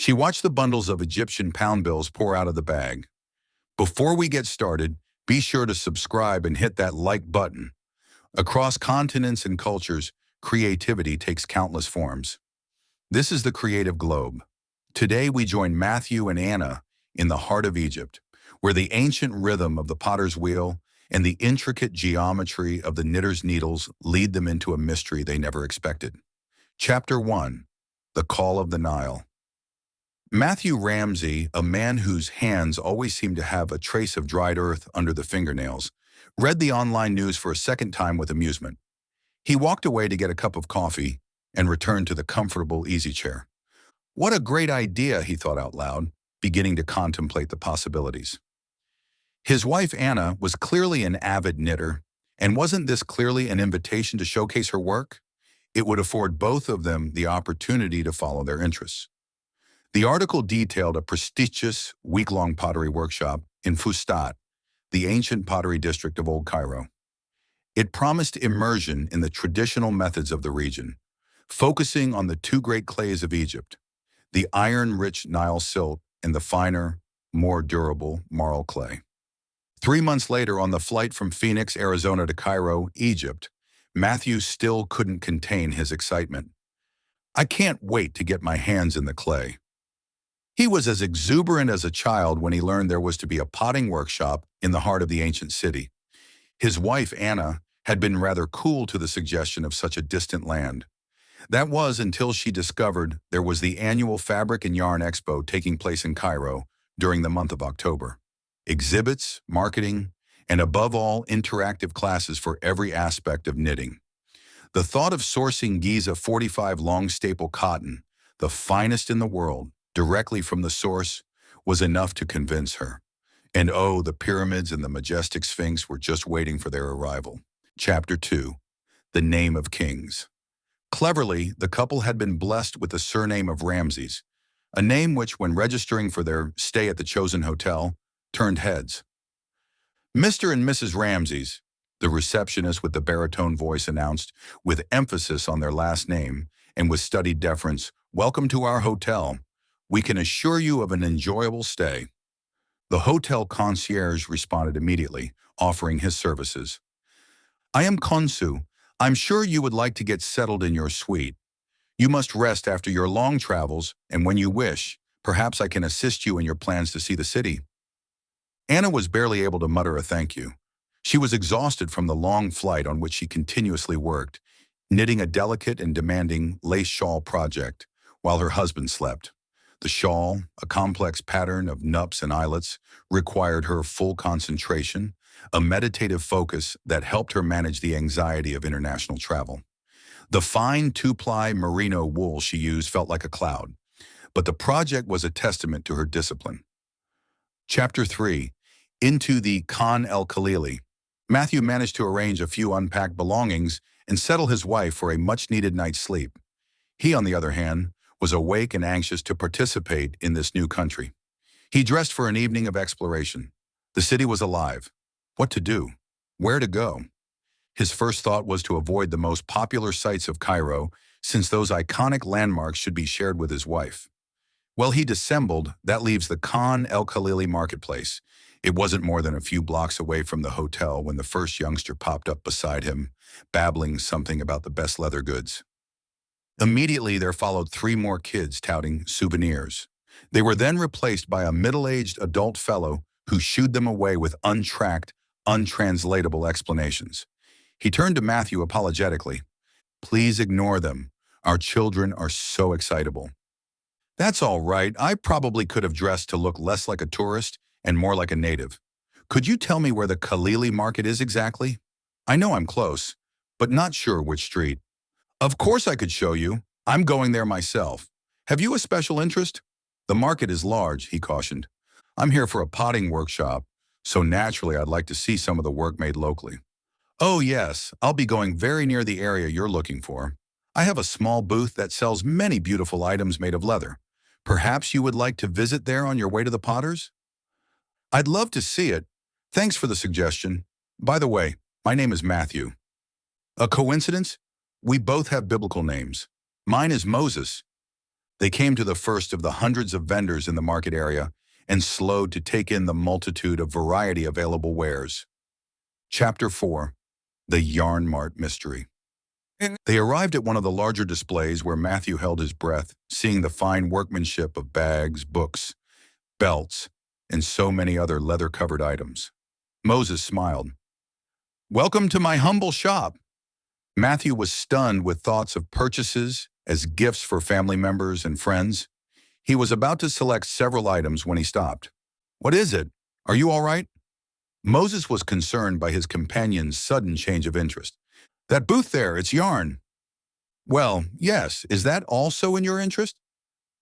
She watched the bundles of Egyptian pound bills pour out of the bag. Before we get started, be sure to subscribe and hit that like button. Across continents and cultures, creativity takes countless forms. This is the creative globe. Today we join Matthew and Anna in the heart of Egypt, where the ancient rhythm of the potter's wheel and the intricate geometry of the knitter's needles lead them into a mystery they never expected. Chapter 1. The Call of the Nile. Matthew Ramsey, a man whose hands always seem to have a trace of dried earth under the fingernails, read the online news for a second time with amusement. He walked away to get a cup of coffee and returned to the comfortable easy chair. What a great idea, he thought out loud, beginning to contemplate the possibilities. His wife Anna was clearly an avid knitter, and wasn't this clearly an invitation to showcase her work? It would afford both of them the opportunity to follow their interests. The article detailed a prestigious week-long pottery workshop in Fustat, the ancient pottery district of Old Cairo. It promised immersion in the traditional methods of the region, focusing on the two great clays of Egypt, the iron-rich Nile silt and the finer, more durable marl clay. 3 months later, on the flight from Phoenix, Arizona to Cairo, Egypt, Matthew still couldn't contain his excitement. "I can't wait to get my hands in the clay." He was as exuberant as a child when he learned there was to be a potting workshop in the heart of the ancient city. His wife, Anna, had been rather cool to the suggestion of such a distant land. That was until she discovered there was the annual Fabric and Yarn Expo taking place in Cairo during the month of October. Exhibits, marketing, and above all, interactive classes for every aspect of knitting. The thought of sourcing Giza 45 long staple cotton, the finest in the world, directly from the source, was enough to convince her. And oh, the pyramids and the majestic Sphinx were just waiting for their arrival. Chapter 2. The Name of Kings. Cleverly, the couple had been blessed with the surname of Ramses, a name which, when registering for their stay at the chosen hotel, turned heads. "Mr. and Mrs. Ramses," the receptionist with the baritone voice announced, with emphasis on their last name and with studied deference, "Welcome to our hotel. We can assure you of an enjoyable stay." The hotel concierge responded immediately, offering his services. "I am Konsu. I'm sure you would like to get settled in your suite. You must rest after your long travels, and when you wish, perhaps I can assist you in your plans to see the city." Anna was barely able to mutter a thank you. She was exhausted from the long flight on which she continuously worked, knitting a delicate and demanding lace shawl project, while her husband slept. The shawl, a complex pattern of nups and eyelets, required her full concentration, a meditative focus that helped her manage the anxiety of international travel. The fine two-ply merino wool she used felt like a cloud, but the project was a testament to her discipline. Chapter 3. Into the Khan El Khalili. Matthew managed to arrange a few unpacked belongings and settle his wife for a much-needed night's sleep. He, on the other hand, was awake and anxious to participate in this new country. He dressed for an evening of exploration. The city was alive. What to do? Where to go? His first thought was to avoid the most popular sites of Cairo, since those iconic landmarks should be shared with his wife. Well, he dissembled. That leaves the Khan El Khalili marketplace. It wasn't more than a few blocks away from the hotel when the first youngster popped up beside him, babbling something about the best leather goods. Immediately, there followed 3 more kids touting souvenirs. They were then replaced by a middle-aged adult fellow who shooed them away with untracked, untranslatable explanations. He turned to Matthew apologetically. "Please ignore them. Our children are so excitable." "That's all right. I probably could have dressed to look less like a tourist and more like a native. Could you tell me where the Khalili market is exactly? I know I'm close, but not sure which street." "Of course I could show you. I'm going there myself. Have you a special interest?" "The market is large," he cautioned. "I'm here for a potting workshop, so naturally I'd like to see some of the work made locally." "Oh yes, I'll be going very near the area you're looking for. I have a small booth that sells many beautiful items made of leather. Perhaps you would like to visit there on your way to the potters?" "I'd love to see it. Thanks for the suggestion. By the way, my name is Matthew." "A coincidence? We both have biblical names. Mine is Moses." They came to the first of the hundreds of vendors in the market area and slowed to take in the multitude of variety available wares. Chapter 4. The Yarn Mart Mystery. They arrived at one of the larger displays where Matthew held his breath, seeing the fine workmanship of bags, books, belts, and so many other leather-covered items. Moses smiled. "Welcome to my humble shop." Matthew was stunned with thoughts of purchases as gifts for family members and friends. He was about to select several items when he stopped. "What is it? Are you all right?" Moses was concerned by his companion's sudden change of interest. "That booth there, it's yarn." "Well, yes, is that also in your interest?"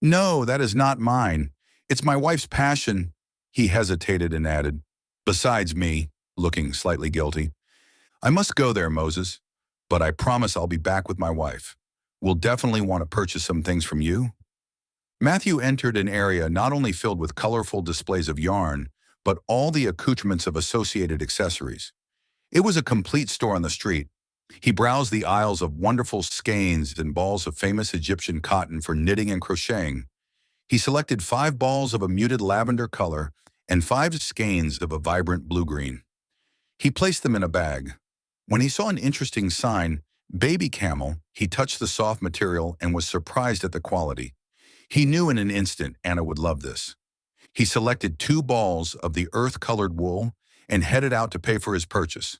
"No, that is not mine. It's my wife's passion." He hesitated and added, "Besides me," looking slightly guilty. "I must go there, Moses, but I promise I'll be back with my wife. We'll definitely want to purchase some things from you." Matthew entered an area not only filled with colorful displays of yarn, but all the accoutrements of associated accessories. It was a complete store on the street. He browsed the aisles of wonderful skeins and balls of famous Egyptian cotton for knitting and crocheting. He selected 5 balls of a muted lavender color and 5 skeins of a vibrant blue-green. He placed them in a bag. When he saw an interesting sign, "Baby Camel," he touched the soft material and was surprised at the quality. He knew in an instant Anna would love this. He selected 2 balls of the earth-colored wool and headed out to pay for his purchase.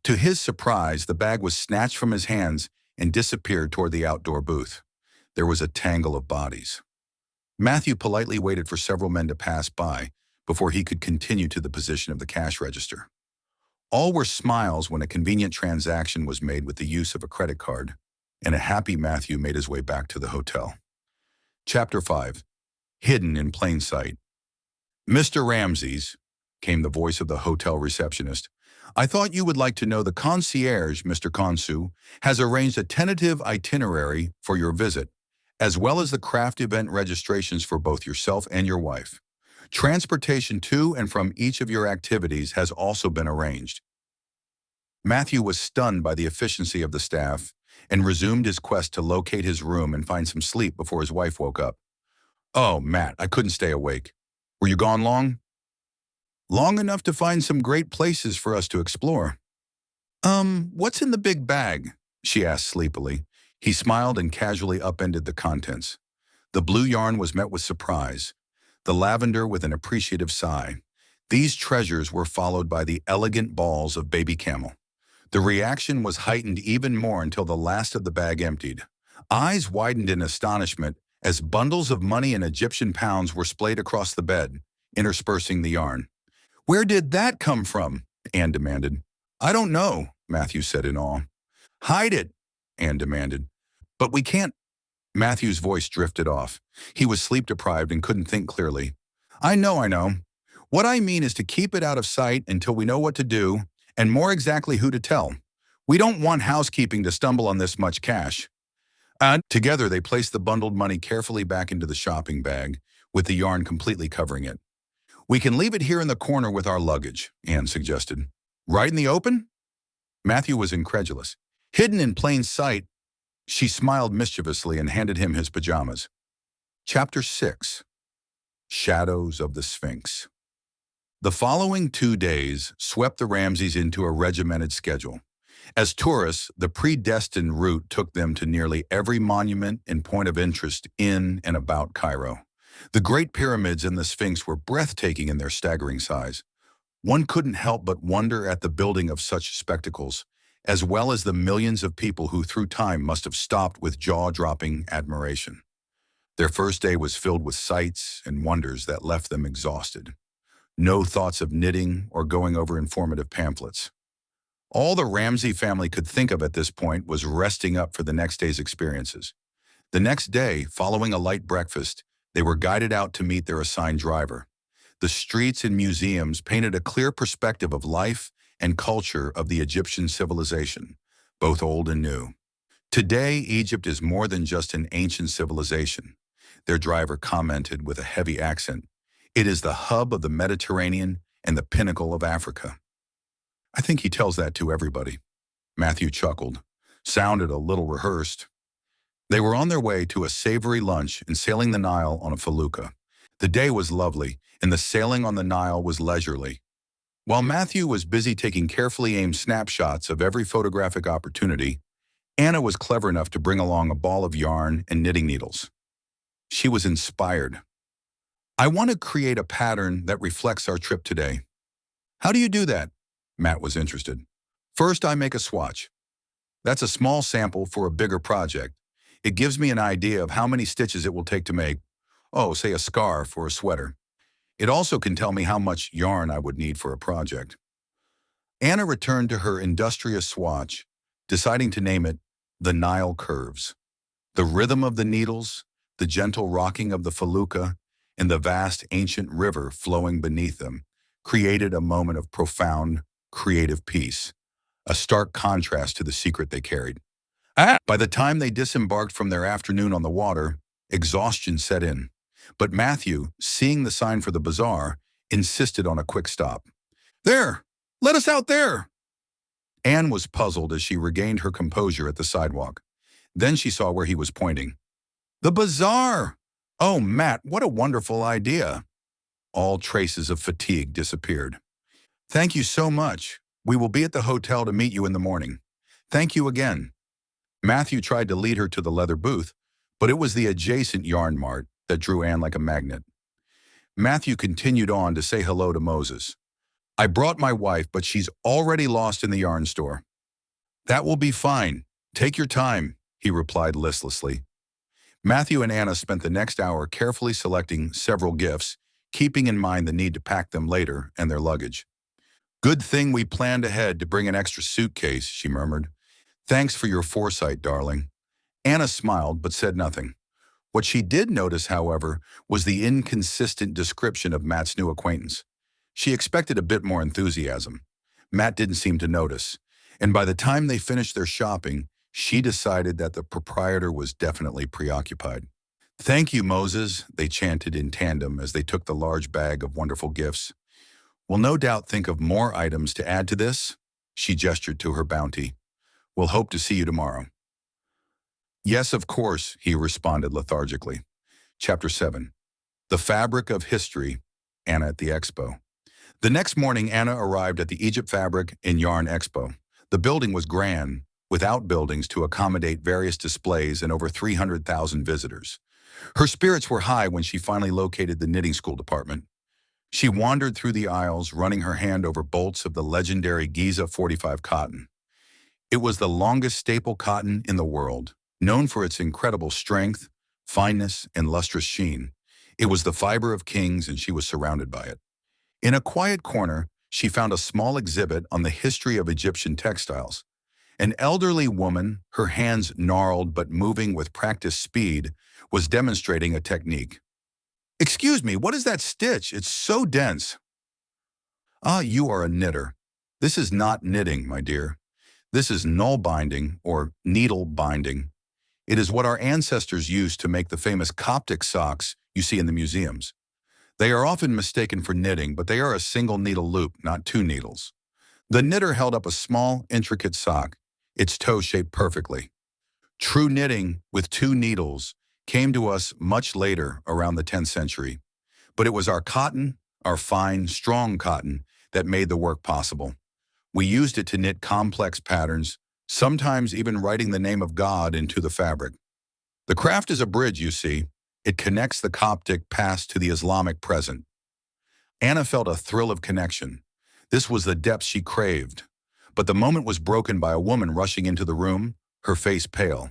To his surprise, the bag was snatched from his hands and disappeared toward the outdoor booth. There was a tangle of bodies. Matthew politely waited for several men to pass by before he could continue to the position of the cash register. All were smiles when a convenient transaction was made with the use of a credit card, and a happy Matthew made his way back to the hotel. Chapter 5. Hidden in Plain Sight. "Mr. Ramses," came the voice of the hotel receptionist, "I thought you would like to know the concierge, Mr. Konsu, has arranged a tentative itinerary for your visit, as well as the craft event registrations for both yourself and your wife. Transportation to and from each of your activities has also been arranged." Matthew was stunned by the efficiency of the staff and resumed his quest to locate his room and find some sleep before his wife woke up. "Oh, Matt, I couldn't stay awake. Were you gone long?" "Long enough to find some great places for us to explore." What's in the big bag?" she asked sleepily. He smiled and casually upended the contents. The blue yarn was met with surprise, the lavender with an appreciative sigh. These treasures were followed by the elegant balls of baby camel. The reaction was heightened even more until the last of the bag emptied. Eyes widened in astonishment as bundles of money in Egyptian pounds were splayed across the bed, interspersing the yarn. "Where did that come from?" Anne demanded. "I don't know," Matthew said in awe. "Hide it," Anne demanded. "But we can't." Matthew's voice drifted off. He was sleep-deprived and couldn't think clearly. I know. What I mean is to keep it out of sight until we know what to do, and more exactly who to tell. We don't want housekeeping to stumble on this much cash." And together they placed the bundled money carefully back into the shopping bag, with the yarn completely covering it. "We can leave it here in the corner with our luggage," Anne suggested. "Right in the open?" Matthew was incredulous. "Hidden in plain sight." She smiled mischievously and handed him his pajamas. Chapter 6. Shadows of the Sphinx. The following 2 days swept the Ramses into a regimented schedule. As tourists, the predestined route took them to nearly every monument and point of interest in and about Cairo. The Great Pyramids and the Sphinx were breathtaking in their staggering size. One couldn't help but wonder at the building of such spectacles, as well as the millions of people who through time must have stopped with jaw-dropping admiration. Their first day was filled with sights and wonders that left them exhausted. No thoughts of knitting or going over informative pamphlets. All the Ramsey family could think of at this point was resting up for the next day's experiences. The next day, following a light breakfast, they were guided out to meet their assigned driver. The streets and museums painted a clear perspective of life and culture of the Egyptian civilization, both old and new. Today, Egypt is more than just an ancient civilization, their driver commented with a heavy accent. It is the hub of the Mediterranean and the pinnacle of Africa. I think he tells that to everybody. Matthew chuckled. Sounded a little rehearsed. They were on their way to a savory lunch and sailing the Nile on a felucca. The day was lovely, and the sailing on the Nile was leisurely. While Matthew was busy taking carefully aimed snapshots of every photographic opportunity, Anna was clever enough to bring along a ball of yarn and knitting needles. She was inspired. "I want to create a pattern that reflects our trip today." "How do you do that?" Matt was interested. "First, I make a swatch. That's a small sample for a bigger project. It gives me an idea of how many stitches it will take to make, say a scarf or a sweater. It also can tell me how much yarn I would need for a project." Anna returned to her industrious swatch, deciding to name it the Nile Curves. The rhythm of the needles, the gentle rocking of the felucca, and the vast ancient river flowing beneath them created a moment of profound, creative peace, a stark contrast to the secret they carried. By the time they disembarked from their afternoon on the water, exhaustion set in. But Matthew, seeing the sign for the bazaar, insisted on a quick stop. "There! Let us out there!" Anne was puzzled as she regained her composure at the sidewalk. Then she saw where he was pointing. "The bazaar! Oh, Matt, what a wonderful idea!" All traces of fatigue disappeared. "Thank you so much. We will be at the hotel to meet you in the morning. Thank you again." Matthew tried to lead her to the leather booth, but it was the adjacent yarn mart that drew Anne like a magnet. Matthew continued on to say hello to Moses. "I brought my wife, but she's already lost in the yarn store." "That will be fine. Take your time," he replied listlessly. Matthew and Anna spent the next hour carefully selecting several gifts, keeping in mind the need to pack them later and their luggage. "Good thing we planned ahead to bring an extra suitcase," she murmured. "Thanks for your foresight, darling." Anna smiled but said nothing. What she did notice, however, was the inconsistent description of Matt's new acquaintance. She expected a bit more enthusiasm. Matt didn't seem to notice, and by the time they finished their shopping, she decided that the proprietor was definitely preoccupied. "Thank you, Moses," they chanted in tandem as they took the large bag of wonderful gifts. "We'll no doubt think of more items to add to this." She gestured to her bounty. "We'll hope to see you tomorrow." "Yes, of course," he responded lethargically. Chapter 7. The Fabric of History, Anna at the Expo. The next morning, Anna arrived at the Egypt Fabric Yarn Expo. The building was grand, with outbuildings to accommodate various displays and over 300,000 visitors. Her spirits were high when she finally located the knitting school department. She wandered through the aisles, running her hand over bolts of the legendary Giza 45 cotton. It was the longest staple cotton in the world, known for its incredible strength, fineness, and lustrous sheen. It was the fiber of kings, and she was surrounded by it. In a quiet corner, she found a small exhibit on the history of Egyptian textiles. An elderly woman, her hands gnarled but moving with practiced speed, was demonstrating a technique. "Excuse me, what is that stitch? It's so dense." "Ah, you are a knitter. This is not knitting, my dear. This is null binding, or needle binding. It is what our ancestors used to make the famous Coptic socks you see in the museums. They are often mistaken for knitting, but they are a single needle loop, not two needles." The knitter held up a small, intricate sock, its toe shaped perfectly. True knitting with two needles came to us much later, around the 10th century. But it was our cotton, our fine, strong cotton, that made the work possible. We used it to knit complex patterns, sometimes even writing the name of God into the fabric. The craft is a bridge, you see. It connects the Coptic past to the Islamic present. Anna felt a thrill of connection. This was the depth she craved. But the moment was broken by a woman rushing into the room, her face pale.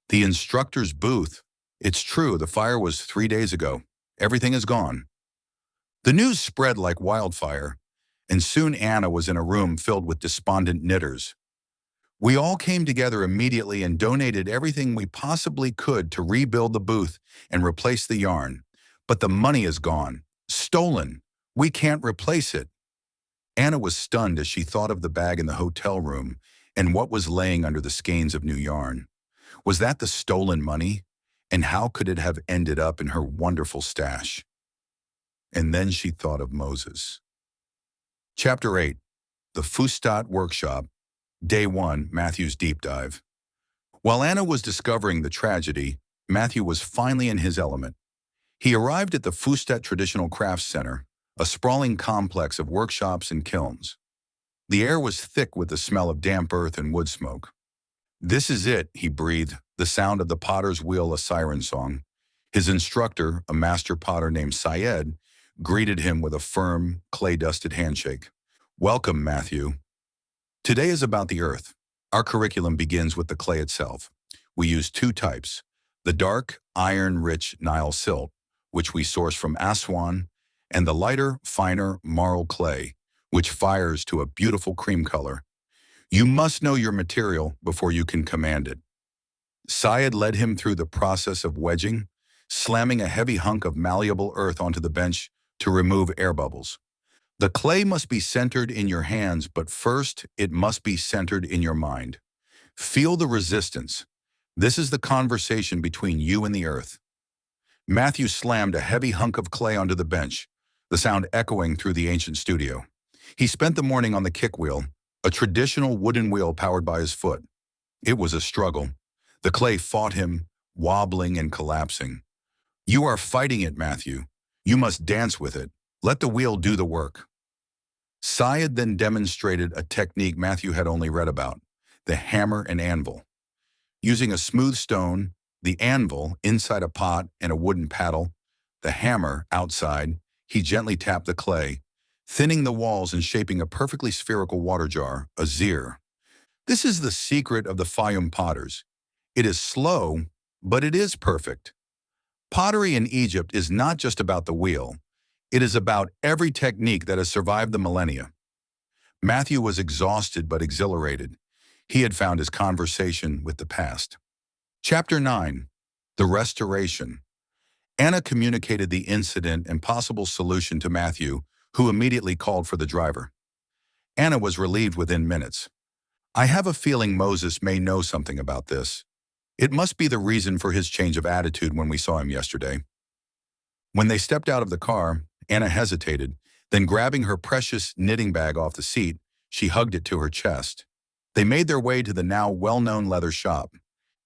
"The instructor's booth. It's true, the fire was 3 days ago. Everything is gone." The news spread like wildfire, and soon Anna was in a room filled with despondent knitters. "We all came together immediately and donated everything we possibly could to rebuild the booth and replace the yarn. But the money is gone. Stolen. We can't replace it." Anna was stunned as she thought of the bag in the hotel room and what was laying under the skeins of new yarn. Was that the stolen money? And how could it have ended up in her wonderful stash? And then she thought of Moses. Chapter 8. The Fustat Workshop. Day 1, Matthew's Deep Dive. While Anna was discovering the tragedy, Matthew was finally in his element. He arrived at the Fustat Traditional Crafts Center, a sprawling complex of workshops and kilns. The air was thick with the smell of damp earth and wood smoke. "This is it," he breathed, the sound of the potter's wheel a siren song. His instructor, a master potter named Syed, greeted him with a firm, clay-dusted handshake. "Welcome, Matthew. Today is about the earth. Our curriculum begins with the clay itself. We use two types, the dark, iron-rich Nile silt, which we source from Aswan, and the lighter, finer marl clay, which fires to a beautiful cream color. You must know your material before you can command it." Syed led him through the process of wedging, slamming a heavy hunk of malleable earth onto the bench to remove air bubbles. "The clay must be centered in your hands, but first it must be centered in your mind. Feel the resistance. This is the conversation between you and the earth." Matthew slammed a heavy hunk of clay onto the bench, the sound echoing through the ancient studio. He spent the morning on the kick wheel, a traditional wooden wheel powered by his foot. It was a struggle. The clay fought him, wobbling and collapsing. "You are fighting it, Matthew. You must dance with it. Let the wheel do the work." Syed then demonstrated a technique Matthew had only read about, the hammer and anvil. Using a smooth stone, the anvil inside a pot and a wooden paddle, the hammer outside, he gently tapped the clay, thinning the walls and shaping a perfectly spherical water jar, a zir. This is the secret of the Fayum potters. It is slow, but it is perfect. Pottery in Egypt is not just about the wheel. It is about every technique that has survived the millennia. Matthew was exhausted but exhilarated. He had found his conversation with the past. Chapter 9. The Restoration. Anna communicated the incident and possible solution to Matthew, who immediately called for the driver. Anna was relieved within minutes. "I have a feeling Moses may know something about this. It must be the reason for his change of attitude when we saw him yesterday." When they stepped out of the car, Anna hesitated, then grabbing her precious knitting bag off the seat, she hugged it to her chest. They made their way to the now well-known leather shop.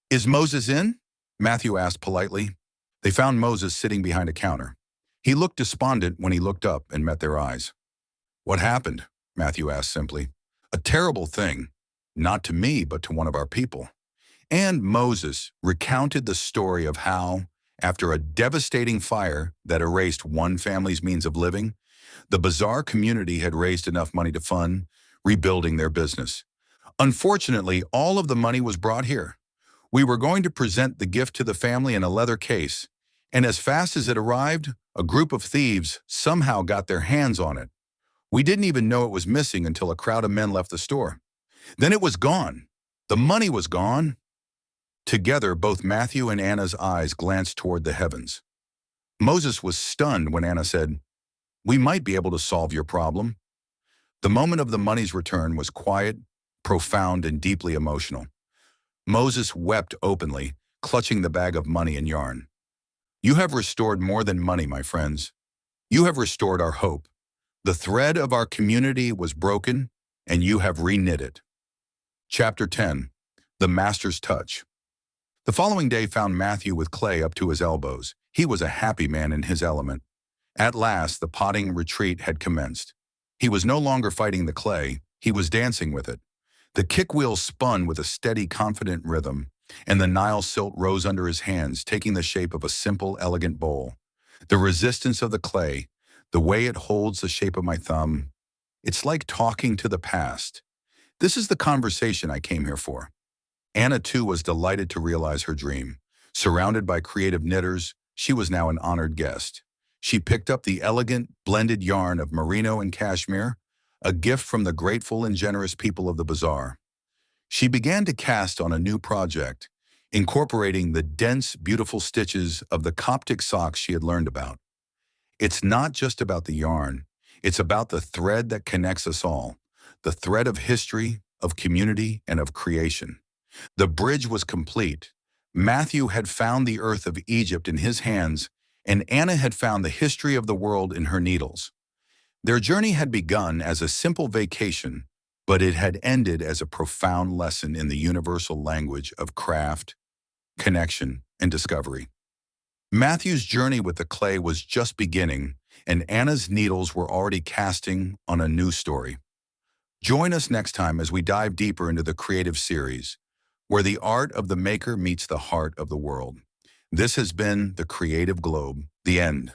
"Is Moses in?" Matthew asked politely. They found Moses sitting behind a counter. He looked despondent when he looked up and met their eyes. "What happened?" Matthew asked simply. "A terrible thing, not to me, but to one of our people." And Moses recounted the story of how, after a devastating fire that erased one family's means of living, the bazaar community had raised enough money to fund rebuilding their business. "Unfortunately, all of the money was brought here. We were going to present the gift to the family in a leather case, and as fast as it arrived, a group of thieves somehow got their hands on it. We didn't even know it was missing until a crowd of men left the store. Then it was gone. The money was gone." Together, both Matthew and Anna's eyes glanced toward the heavens. Moses was stunned when Anna said, "We might be able to solve your problem." The moment of the money's return was quiet, profound, and deeply emotional. Moses wept openly, clutching the bag of money and yarn. "You have restored more than money, my friends. You have restored our hope. The thread of our community was broken, and you have reknit it." Chapter 10. The Master's Touch. The following day found Matthew with clay up to his elbows. He was a happy man in his element. At last, the potting retreat had commenced. He was no longer fighting the clay, he was dancing with it. The kick wheel spun with a steady, confident rhythm, and the Nile silt rose under his hands, taking the shape of a simple, elegant bowl. The resistance of the clay, the way it holds the shape of my thumb, it's like talking to the past. This is the conversation I came here for. Anna, too, was delighted to realize her dream. Surrounded by creative knitters, she was now an honored guest. She picked up the elegant, blended yarn of merino and cashmere, a gift from the grateful and generous people of the bazaar. She began to cast on a new project, incorporating the dense, beautiful stitches of the Coptic socks she had learned about. It's not just about the yarn, it's about the thread that connects us all, the thread of history, of community, and of creation. The bridge was complete. Matthew had found the earth of Egypt in his hands, and Anna had found the history of the world in her needles. Their journey had begun as a simple vacation, but it had ended as a profound lesson in the universal language of craft, connection, and discovery. Matthew's journey with the clay was just beginning, and Anna's needles were already casting on a new story. Join us next time as we dive deeper into the creative series, where the art of the maker meets the heart of the world. This has been The Creative Globe, the end.